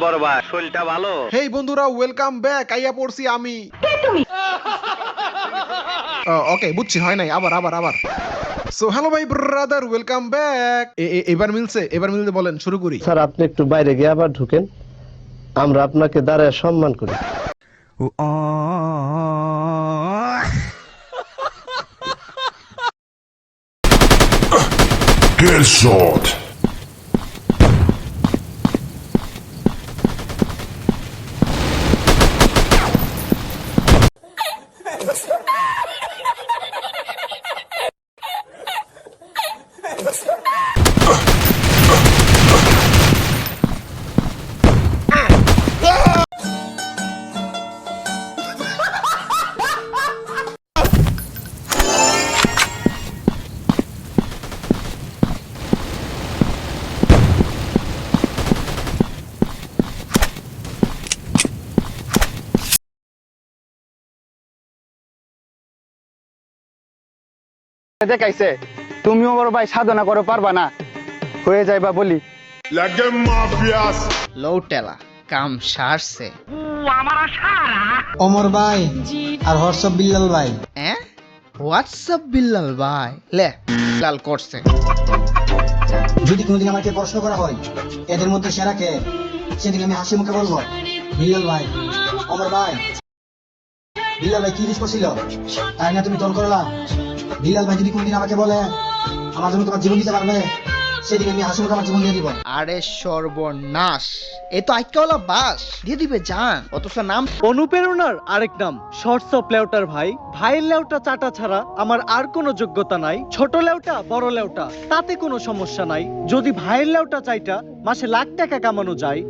বড় ভাই, শরীরটা ভালো? হেই বন্ধুরা, ওয়েলকাম ব্যাক। আইয়া পড়ছি আমি। ওকে, বুঝছি, হয় নাই। আবার আবার আবার সো হ্যালো ভাই ব্রাদার, ওয়েলকাম ব্যাক। এবার মিলছে, এবার মিলতে বলেন, শুরু করি। স্যার, আপনি একটু বাইরে গিয়ে আবার ঢুকেন, আমরা আপনাকে দাঁড়ায় সম্মান করি। Headshot. দেখাইছে তুমিও বড় ভাই সাধনা করো, পারবা না, হয়ে যাইবা বলি। Like mafias. লৌটেলা কাম সারছে। ওমর ভাই আর হোয়াটসঅ্যাপ বিল্লাল ভাই। হ্যাঁ, হোয়াটসঅ্যাপ বিল্লাল ভাই লে লাল করছে। যদি কোনোদিন আমাকে প্রশ্ন করা হয় এদের মধ্যে সেরা কে, সেদিন আমি হাসি মুখে বলবো বিল্লাল ভাই। ওমর ভাই, বিল্লাল ভাই কি জিনিস করছিল তাই না তুমি টল করলা? বিল্লাল ভাই যদি কোনোদিন আমাকে বলে আমার জন্য তোমার জীবন দিতে পারবে, সেদিন আমি হাসি মুখে আমার জীবন দিয়ে দিব। আরে সর্বনাশ, এ তো আইকাওয়ালা বাস দিয়ে দিবে জান, অথচ নাম অনুপ্রেরণার আরেক নাম শর্টস অফ লেউটার ভাই। ভাইয়ের লেউটা চাটা ছাড়া আমার আর কোনো যোগ্যতা নাই। ছোট লেউটা বড় লেউটা তাতে কোনো সমস্যা নাই, যদি ভাইয়ের লেউটা চাইটা মাসে লাখ টাকা কামানো যায়।